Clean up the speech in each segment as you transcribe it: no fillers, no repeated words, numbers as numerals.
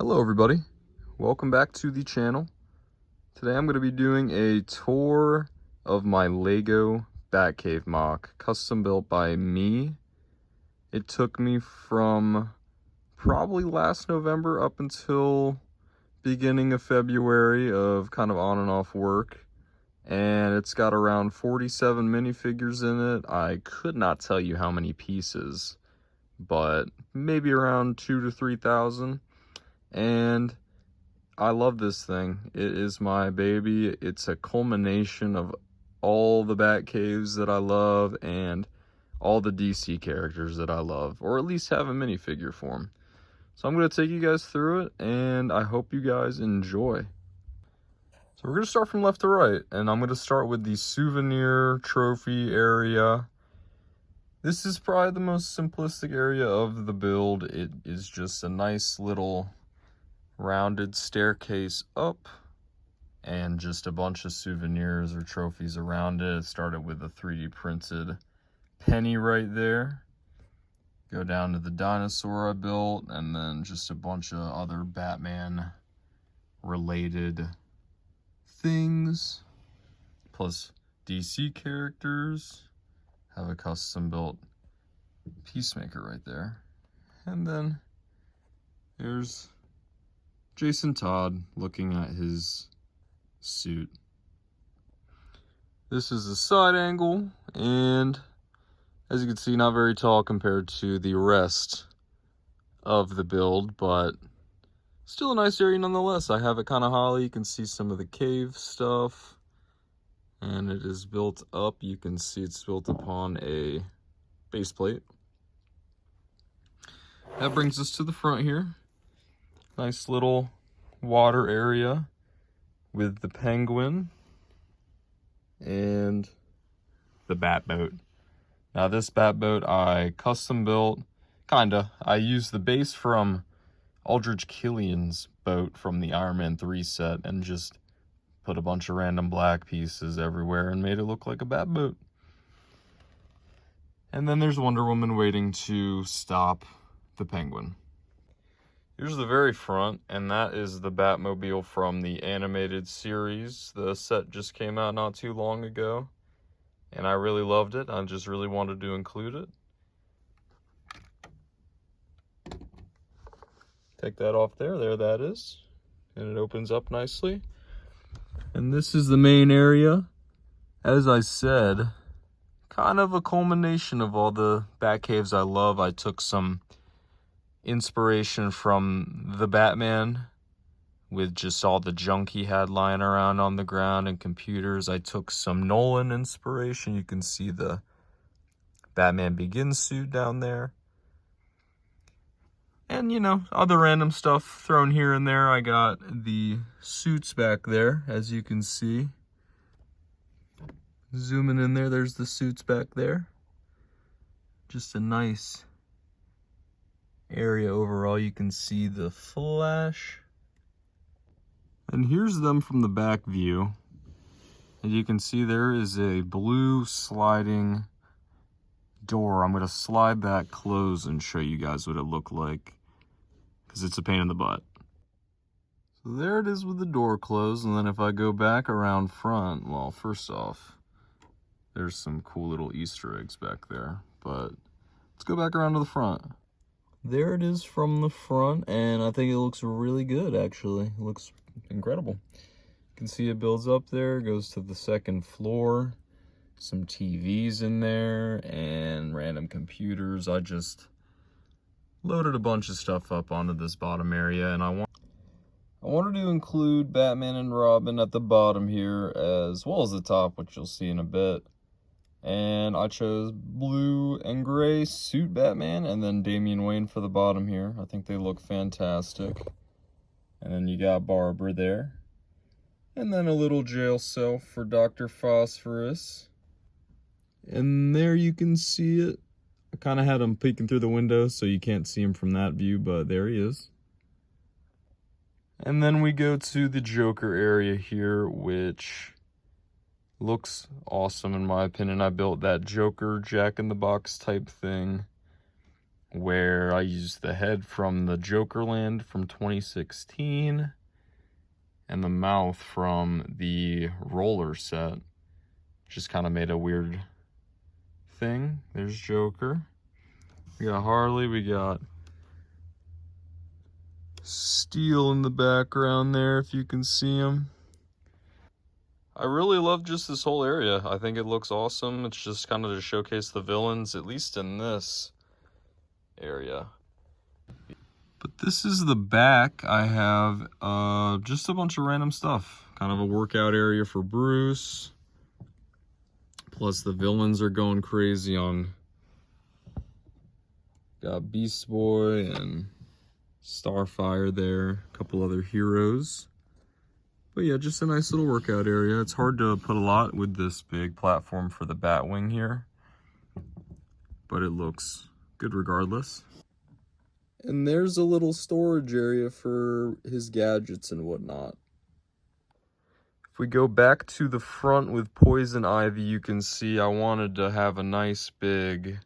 Hello everybody, welcome back to the channel. Today I'm going to be doing a tour of my LEGO Batcave MOC, custom built by me. It took me from probably last November up until beginning of February of kind of on and off work. And it's got around 47 minifigures in it. I could not tell you how many pieces, but maybe around 2,000 to 3,000. And I love this thing. It is my baby. It's a culmination of all the Batcaves that I love and all the DC characters that I love, or at least have a minifigure for them. So I'm going to take you guys through it, and I hope you guys enjoy. So we're going to start from left to right, and I'm going to start with the souvenir trophy area. This is probably the most simplistic area of the build. It is just a nice little rounded staircase up and just a bunch of souvenirs or trophies around it. It started with a 3D printed penny right there. Go down to the dinosaur I built, and then just a bunch of other Batman related things, plus DC characters. Have a custom built Peacemaker right there. And then there's Jason Todd looking at his suit. This is a side angle, and as you can see, not very tall compared to the rest of the build, but still a nice area nonetheless. I have it kind of holly. You can see some of the cave stuff, and it is built up. You can see it's built upon a base plate. That brings us to the front here. Nice little water area with the penguin and the bat boat. Now this bat boat I custom built, kinda. I used the base from Aldrich Killian's boat from the Iron Man 3 set and just put a bunch of random black pieces everywhere and made it look like a bat boat. And then there's Wonder Woman waiting to stop the penguin. Here's the very front, and that is the Batmobile from the animated series. The set just came out not too long ago, and I really loved it. I just really wanted to include it. Take that off there. There that is. And it opens up nicely. And this is the main area. As I said, kind of a culmination of all the Batcaves I love. I took some inspiration from the Batman with just all the junk he had lying around on the ground and computers. I took some Nolan inspiration. You can see the Batman Begins suit down there. And, you know, other random stuff thrown here and there. I got the suits back there, as you can see. Zooming in there, there's the suits back there. Just a nice area overall. You can see the Flash. And here's them from the back view. And you can see there is a blue sliding door. I'm going to slide that closed and show you guys what it looked like, because it's a pain in the butt. So there it is with the door closed. And then if I go back around front, well, first off, there's some cool little Easter eggs back there. But let's go back around to the front. There it is from the front, and I think it looks really good, actually. It looks incredible. You can see it builds up there, goes to the second floor. Some TVs in there, and random computers. I just loaded a bunch of stuff up onto this bottom area, and I wanted to include Batman and Robin at the bottom here, as well as the top, which you'll see in a bit. And I chose blue and gray suit Batman, and then Damian Wayne for the bottom here. I think they look fantastic. And then you got Barbara there. And then a little jail cell for Dr. Phosphorus. And there you can see it. I kind of had him peeking through the window, so you can't see him from that view, but there he is. And then we go to the Joker area here, which looks awesome in my opinion. I built that Joker Jack-in-the-Box type thing where I used the head from the Jokerland from 2016 and the mouth from the roller set. Just kind of made a weird thing. There's Joker. We got Harley, we got Steel in the background there, if you can see him. I really love just this whole area. I think it looks awesome. It's just kind of to showcase the villains, at least in this area. But this is the back. I have just a bunch of random stuff. Kind of a workout area for Bruce. Plus the villains are going crazy on. Got Beast Boy and Starfire there. A couple other heroes. But yeah, just a nice little workout area. It's hard to put a lot with this big platform for the Batwing here. But it looks good regardless. And there's a little storage area for his gadgets and whatnot. If we go back to the front with Poison Ivy, you can see I wanted to have a nice big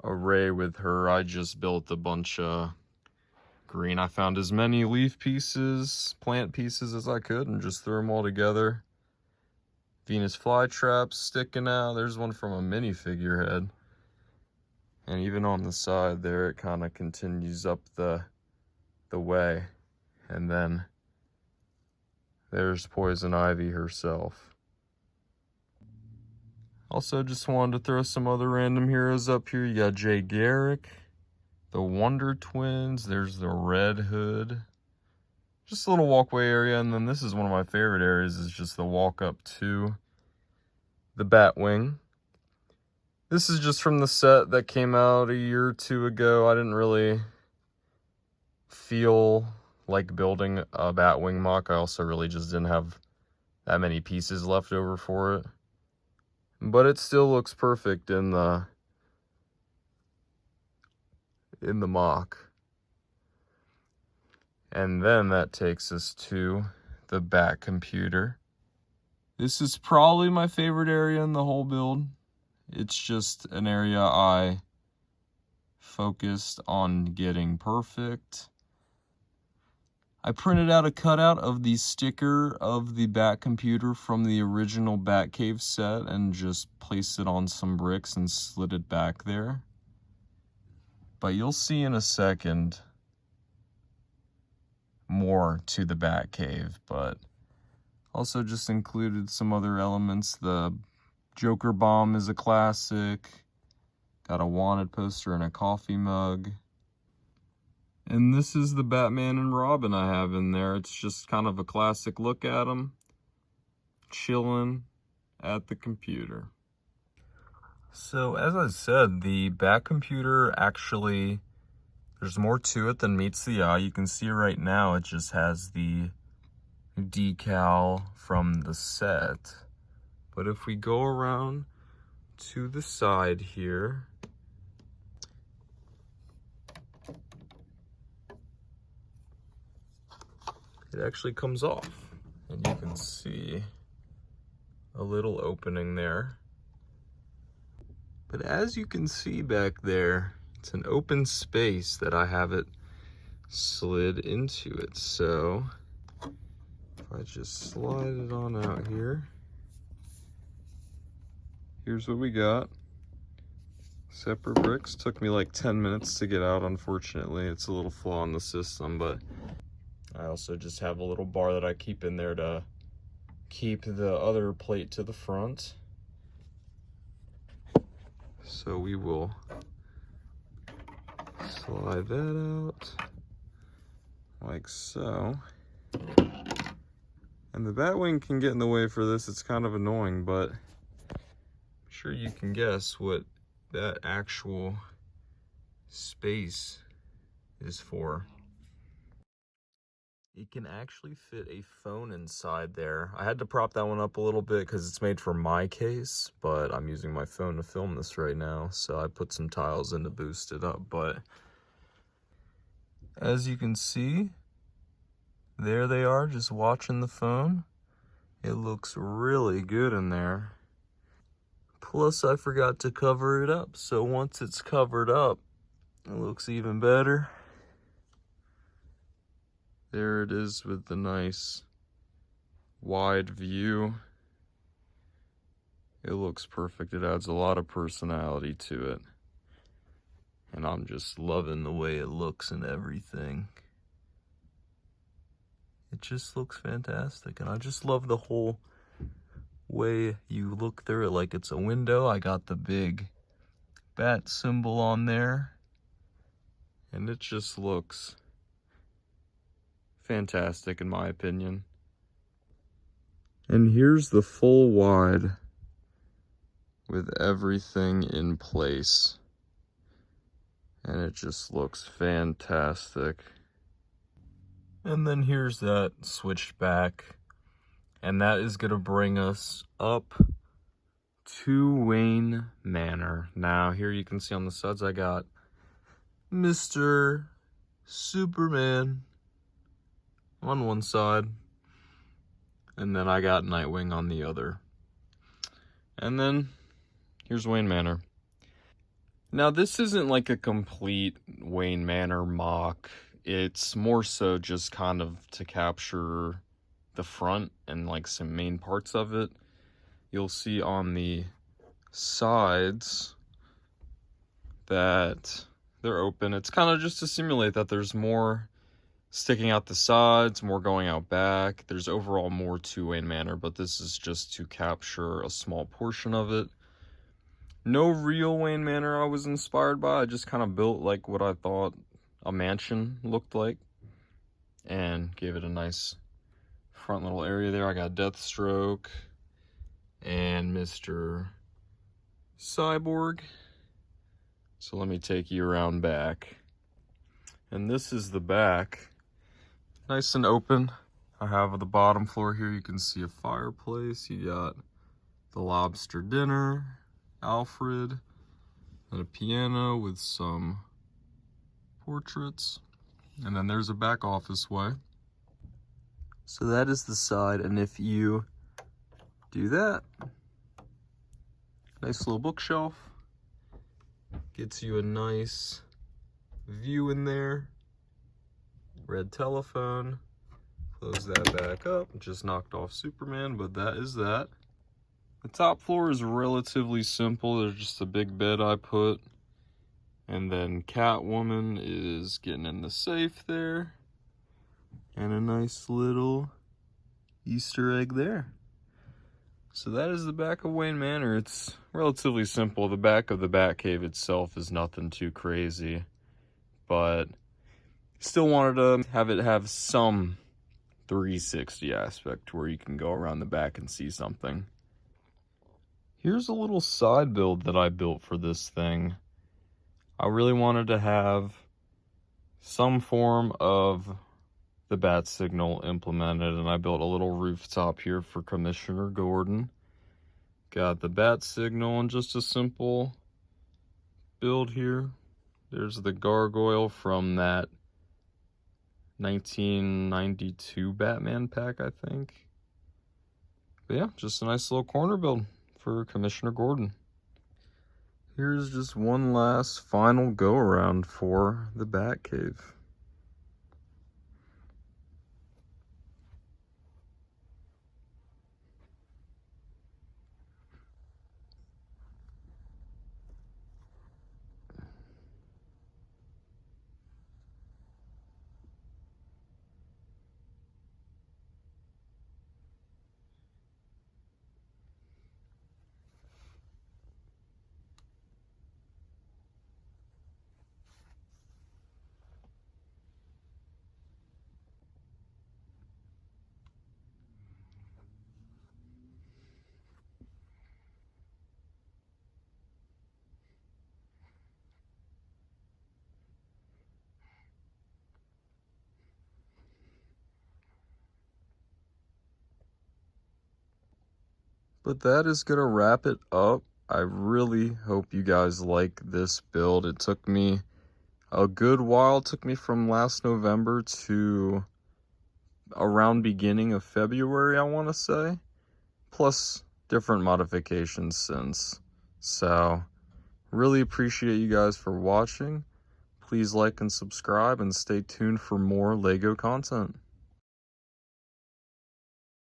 array with her. I just built a bunch of green. I found as many leaf pieces, plant pieces as I could and just threw them all together. Venus flytraps sticking out. There's one from a minifigure head. And even on the side there, it kind of continues up the way. And then there's Poison Ivy herself. Also, just wanted to throw some other random heroes up here. You got Jay Garrick, the Wonder Twins. There's the Red Hood. Just a little walkway area. And then this is one of my favorite areas, is just the walk up to the Batwing. This is just from the set that came out a year or two ago. I didn't really feel like building a Batwing MOC. I also really just didn't have that many pieces left over for it. But it still looks perfect in the MOC. And then that takes us to the Batcomputer. This is probably my favorite area in the whole build. It's just an area I focused on getting perfect. I printed out a cutout of the sticker of the Batcomputer from the original Batcave set and just placed it on some bricks and slid it back there. But you'll see in a second more to the Batcave, but also just included some other elements. The Joker bomb is a classic. Got a wanted poster and a coffee mug. And this is the Batman and Robin I have in there. It's just kind of a classic look at them, chilling at the computer. So as I said, the Batcomputer actually, there's more to it than meets the eye. You can see right now it just has the decal from the set. But if we go around to the side here, it actually comes off. And you can see a little opening there. But as you can see back there, it's an open space that I have it slid into it. So if I just slide it on out here, here's what we got. Separate bricks. Took me like 10 minutes to get out, unfortunately. It's a little flaw in the system, but I also just have a little bar that I keep in there to keep the other plate to the front. So we will slide that out like so. And the Batwing can get in the way for this. It's kind of annoying, but I'm sure you can guess what that actual space is for. It can actually fit a phone inside there. I had to prop that one up a little bit because it's made for my case, but I'm using my phone to film this right now, so I put some tiles in to boost it up. But as you can see, there they are, just watching the phone. It looks really good in there. Plus, I forgot to cover it up, so once it's covered up, it looks even better. There it is with the nice wide view. It looks perfect. It adds a lot of personality to it. And I'm just loving the way it looks and everything. It just looks fantastic. And I just love the whole way you look through it like it's a window. I got the big bat symbol on there. And it just looks fantastic in my opinion. And here's the full wide with everything in place. And it just looks fantastic. And then here's that switched back. And that is gonna bring us up to Wayne Manor. Now here you can see on the sides I got Mr. Superman on one side. And then I got Nightwing on the other. And then here's Wayne Manor. Now this isn't like a complete Wayne Manor mock. It's more so just kind of to capture the front and like some main parts of it. You'll see on the sides that they're open. It's kind of just to simulate that there's more sticking out the sides, more going out back. There's overall more to Wayne Manor, but this is just to capture a small portion of it. No real Wayne Manor I was inspired by. I just kind of built like what I thought a mansion looked like and gave it a nice front little area there. I got Deathstroke and Mr. Cyborg. So let me take you around back. And this is the back. Nice and open. I have the bottom floor here. You can see a fireplace. You got the lobster dinner, Alfred, and a piano with some portraits. And then there's a back office way. So that is the side, and if you do that, nice little bookshelf. Gets you a nice view in there. Red telephone. Close that back up. Just knocked off Superman, but that is that. The top floor is relatively simple. There's just a big bed I put. And then Catwoman is getting in the safe there. And a nice little Easter egg there. So that is the back of Wayne Manor. It's relatively simple. The back of the Batcave itself is nothing too crazy. But still wanted to have it have some 360 aspect where you can go around the back and see something. Here's a little side build that I built for this thing. I really wanted to have some form of the bat signal implemented, and I built a little rooftop here for Commissioner Gordon. Got the bat signal and just a simple build here. There's the gargoyle from that 1992 Batman pack, I think. But yeah, just a nice little corner build for Commissioner Gordon. Here's just one last final go around for the Batcave. But that is gonna wrap it up. I really hope you guys like this build. It took me a good while. It took me from last November to around beginning of February, I want to say. Plus different modifications since. So really appreciate you guys for watching. Please like and subscribe and stay tuned for more LEGO content.